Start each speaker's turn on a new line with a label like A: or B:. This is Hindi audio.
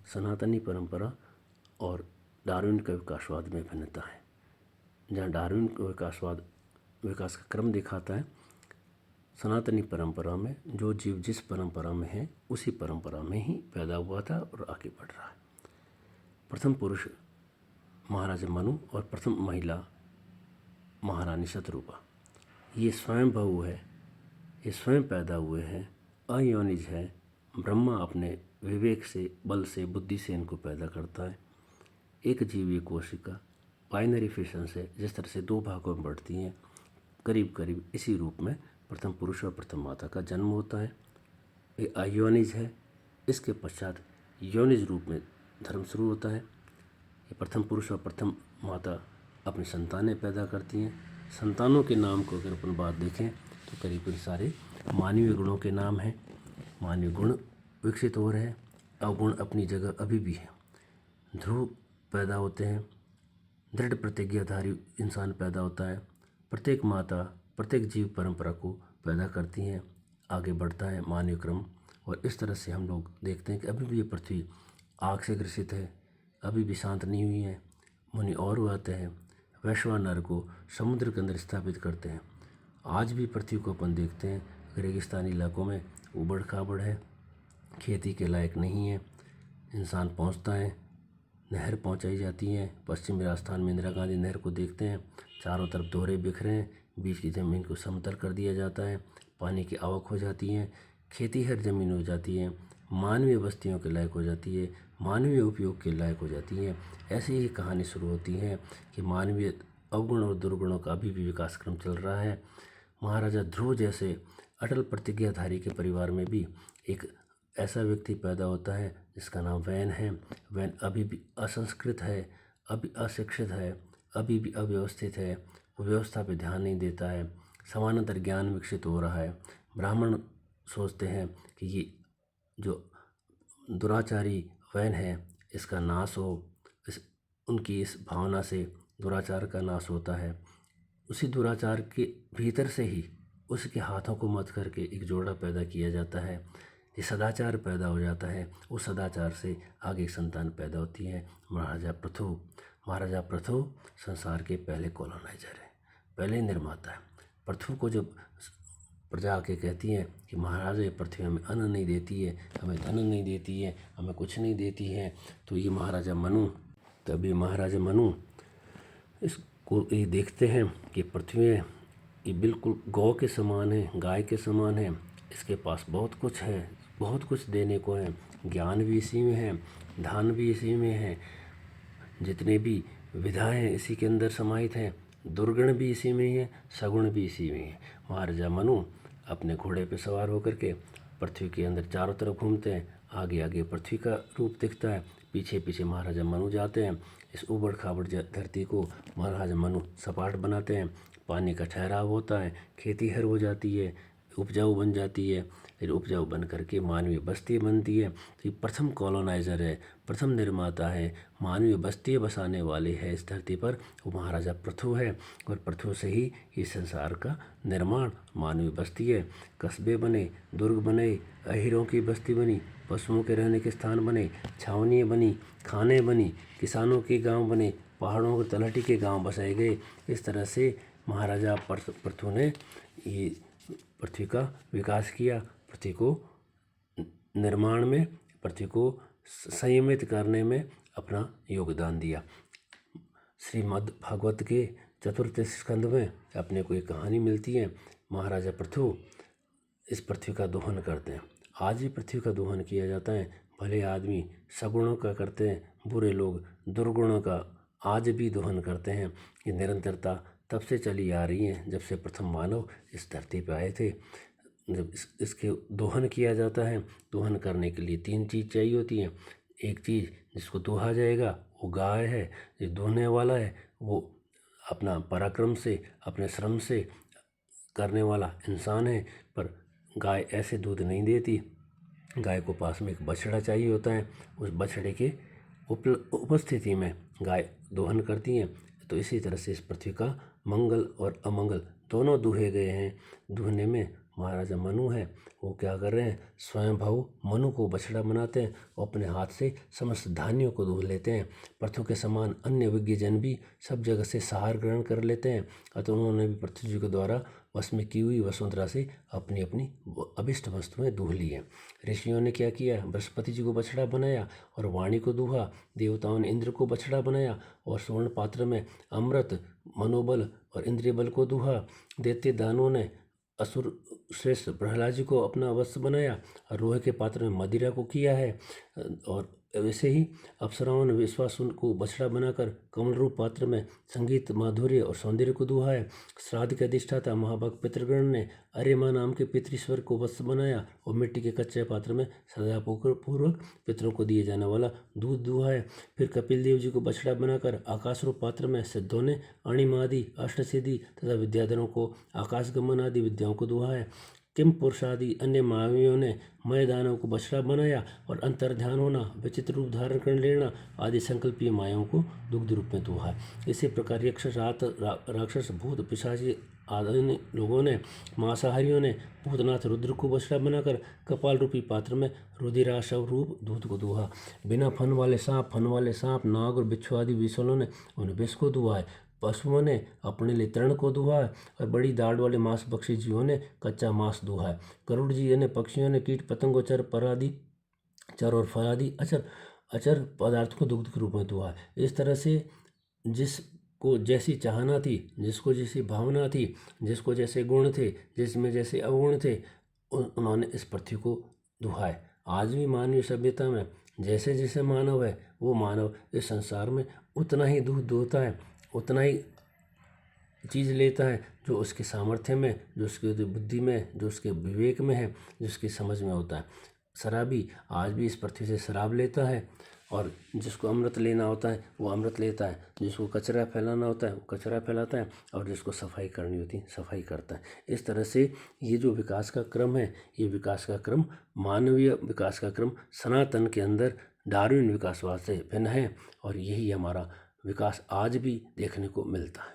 A: सनातनी परंपरा और डार्विन का विकासवाद में भिन्नता है। जहाँ डार्विन का विकास का क्रम दिखाता है, सनातनी परंपरा में जो जीव जिस परंपरा में है उसी परंपरा में ही पैदा हुआ था और आगे बढ़ रहा है। प्रथम पुरुष महाराजा मनु और प्रथम महिला महारानी शतरूपा, ये स्वयं बहु है, ये स्वयं पैदा हुए हैं, अयोनिज है। ब्रह्मा अपने विवेक से, बल से, बुद्धि से इनको पैदा करता है। एक जीवीय कोशिका बाइनरी फिशन से जिस तरह से दो भागों में बढ़ती हैं, करीब करीब इसी रूप में प्रथम पुरुष और प्रथम माता का जन्म होता है। ये अयोनिज है। इसके पश्चात योनिज रूप में धर्म शुरू होता है। ये प्रथम पुरुष और प्रथम माता अपनी संतानें पैदा करती हैं। संतानों के नाम को अगर अपन बात देखें तो करीबन सारे मानवीय गुणों के नाम हैं। मानवीय गुण विकसित हो रहे हैं, अवगुण अपनी जगह अभी भी हैं। ध्रुव पैदा होते हैं, दृढ़ प्रतिज्ञाधारी इंसान पैदा होता है। प्रत्येक माता प्रत्येक जीव परंपरा को पैदा करती हैं, आगे बढ़ता है मानवीय क्रम। और इस तरह से हम लोग देखते हैं कि अभी भी ये पृथ्वी आग से ग्रसित है, अभी भी शांत नहीं हुई है। मुनि और आते हैं, वैश्वानर को समुद्र के अंदर स्थापित करते हैं। आज भी पृथ्वी को अपन देखते हैं, रेगिस्तानी इलाकों में उबड़ खाबड़ है, खेती के लायक नहीं है। इंसान पहुंचता है, नहर पहुंचाई जाती है। पश्चिमी राजस्थान में इंदिरा गांधी नहर को देखते हैं, चारों तरफ दोहरे बिखरे हैं, बीच की ज़मीन को समतल कर दिया जाता है, पानी की आवक हो जाती है, खेती हर ज़मीन हो जाती है, मानवीय बस्तियों के लायक हो जाती है, मानवीय उपयोग के लायक हो जाती है। ऐसी ही कहानी शुरू होती है कि मानवीय अवगुण और दुर्गुणों का अभी भी विकास क्रम चल रहा है। महाराजा ध्रुव जैसे अटल प्रतिज्ञाधारी के परिवार में भी एक ऐसा व्यक्ति पैदा होता है जिसका नाम वैन है। वैन अभी भी असंस्कृत है, अभी अशिक्षित है, अभी भी अव्यवस्थित है, वो व्यवस्था पे ध्यान नहीं देता है। समानांतर ज्ञान विकसित हो रहा है। ब्राह्मण सोचते हैं कि ये जो दुराचारी वैन है इसका नाश हो, उनकी इस भावना से दुराचार का नाश होता है। उसी दुराचार के भीतर से ही उसके हाथों को मत करके एक जोड़ा पैदा किया जाता है, ये सदाचार पैदा हो जाता है। उस सदाचार से आगे एक संतान पैदा होती है, महाराजा पृथु। महाराजा पृथु संसार के पहले कॉलोनाइजर है, पहले निर्माता है। पृथु को जब प्रजा आके कहती है कि महाराज ये पृथ्वी हमें अन्न नहीं देती है, हमें धन नहीं देती है, हमें कुछ नहीं देती है, तो ये महाराजा मनु इसको ये देखते हैं कि पृथ्वी ये बिल्कुल गौ के समान है, गाय के समान है, इसके पास बहुत कुछ है, बहुत कुछ देने को है, ज्ञान भी इसी में है, धन भी इसी में है, जितने भी विधाएं हैं इसी के अंदर समाहित हैं, दुर्गुण भी इसी में ही है, सगुण भी इसी में है। महाराजा मनु अपने घोड़े पे सवार होकर के पृथ्वी के अंदर चारों तरफ घूमते हैं। आगे आगे पृथ्वी का रूप दिखता है, पीछे पीछे महाराजा मनु जाते हैं। इस उबड़ खाबड़ धरती को महाराजा मनु सपाट बनाते हैं, पानी का ठहराव होता है, खेती हर हो जाती है, उपजाऊ बन जाती है। फिर उपजाऊ बन करके मानवीय बस्ती बनती है। तो ये प्रथम कॉलोनाइजर है, प्रथम निर्माता है, मानवीय बस्ती बसाने वाले हैं इस धरती पर, वो महाराजा पृथु है। और पृथु से ही ये संसार का निर्माण, मानवीय बस्ती है, कस्बे बने, दुर्ग बने, अहीरों की बस्ती बनी, पशुओं के रहने के स्थान बने, छावनियाँ बनी, खाने बनी, किसानों के गांव बने, पहाड़ों के तलहटी के गांव बसाए गए। इस तरह से महाराजा पृथु ने ये पृथ्वी का विकास किया, पृथ्वी को निर्माण में, पृथ्वी को संयमित करने में अपना योगदान दिया। श्रीमद् भागवत के चतुर्थ स्कंद में अपने को एक कहानी मिलती है, महाराजा पृथु इस पृथ्वी का दोहन करते हैं। आज भी पृथ्वी का दोहन किया जाता है। भले आदमी सगुणों का करते हैं, बुरे लोग दुर्गुणों का आज भी दोहन करते हैं। ये निरंतरता तब से चली आ रही है जब से प्रथम मानव इस धरती पर आए थे। जब इसके दोहन किया जाता है, दोहन करने के लिए 3 चीज़ चाहिए होती हैं। एक चीज़ जिसको दोहा जाएगा वो गाय है, जो दोहने वाला है वो अपना पराक्रम से, अपने श्रम से करने वाला इंसान है। पर गाय ऐसे दूध नहीं देती, गाय को पास में एक बछड़ा चाहिए होता है, उस बछड़े के उपस्थिति में गाय दोहन करती हैं। तो इसी तरह से इस पृथ्वी का मंगल और अमंगल दोनों दूहे गए हैं। दूहने में महाराजा मनु हैं वो क्या कर रहे हैं, स्वयं भाव मनु को बछड़ा बनाते हैं और अपने हाथ से समस्त धान्यों को दूह लेते हैं। पृथु के समान अन्य विज्ञजन भी सब जगह से सहार ग्रहण कर लेते हैं। अतः उन्होंने भी पृथ्वी जी के द्वारा वश में की हुई वसुंधरा से अपनी अपनी अभिष्ट वस्तुएं दूह ली हैं। ऋषियों ने क्या किया, बृहस्पति जी को बछड़ा बनाया और वाणी को दूहा। देवताओं ने इंद्र को बछड़ा बनाया और स्वर्ण पात्र में अमृत, मनोबल और इंद्रिय बल को दूहा। दैत्य दानों ने असुर श्रेष्ठ प्रहलाद जी को अपना वस्त्र बनाया और लोहे के पात्र में मदिरा को किया है। और वैसे ही अप्सराओं ने विश्वासुन को बछड़ा बनाकर कमल रूप पात्र में संगीत, माधुर्य और सौंदर्य को दूहा है। श्राद्ध के अधिष्ठाता महाभक्त पितृगण ने अरेमा नाम के पितृश्वर को वस्त्र बनाया और मिट्टी के कच्चे पात्र में सदा पूर्वक पितरों को दिए जाने वाला दूध दूहा है। फिर कपिल देव जी को बछड़ा बनाकर आकाश रूप पात्र में सिद्धों ने अणिमादि, अष्टसिद्धि तथा विद्याधरों को आकाशगमन आदि विद्याओं को दूहा है। किम पुरुष आदि अन्य महावीरों ने मय दानव को बछड़ा बनाया और अंतर्ध्यान होना, विचित्र रूप धारण कर लेना आदि संकल्पीय मायाओं को दुग्ध रूप में दूहा है। इसी प्रकार यक्ष, राक्षस, भूत, पिशाची आदि लोगों ने, मांसाहारियों ने भूतनाथ रुद्र को बछड़ा बनाकर कपाल रूपी पात्र में रुधिराशव रूप दूध को दूहा। बिना फन वाले सांप, नाग और बिच्छू आदि विषलों ने उन्हें विष को दूहा है। पशुओं ने अपने लिए तृण को दूहा है और बड़ी दाढ़ वाले मांस भक्षी जीवों ने कच्चा मांस दूहा है। गरुड़ जी यानी पक्षियों ने कीट पतंगों, चर और फल आदि अचर पदार्थ को दुग्ध के रूप में दूहा है। इस तरह से जिसको जैसी चाहना थी, जिसको जैसी भावना थी, जिसको जैसे गुण थे, जिसमें जैसे अवगुण थे, उन्होंने इस पृथ्वी को दूहा है। आज भी मानवीय सभ्यता में जैसे जैसे मानव है, वो मानव इस संसार में उतना ही दूध दोहता है, उतना ही चीज़ लेता है जो उसके सामर्थ्य में, जो उसकी बुद्धि में, जो उसके विवेक में है, जो उसकी समझ में होता है। शराबी आज भी इस पृथ्वी से शराब लेता है और जिसको अमृत लेना होता है वो अमृत लेता है, जिसको कचरा फैलाना होता है वो कचरा फैलाता है और जिसको सफाई करनी होती है सफाई करता है। इस तरह से ये जो विकास का क्रम है, ये विकास का क्रम, मानवीय विकास का क्रम सनातन के अंदर डार्विन विकासवाद से भिन्न है और यही हमारा विकास आज भी देखने को मिलता है।